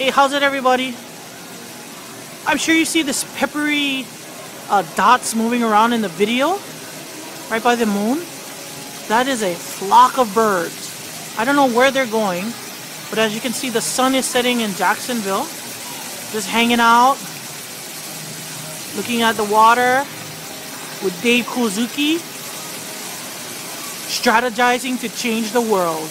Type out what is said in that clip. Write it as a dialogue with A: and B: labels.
A: Hey, how's it, everybody? I'm sure you see this peppery dots moving around in the video right by the moon. That is a flock of birds. I don't know where they're going, but as you can see, the sun is setting in Jacksonville. Just hanging out, looking at the water with Dave Kozuki, strategizing to change the world.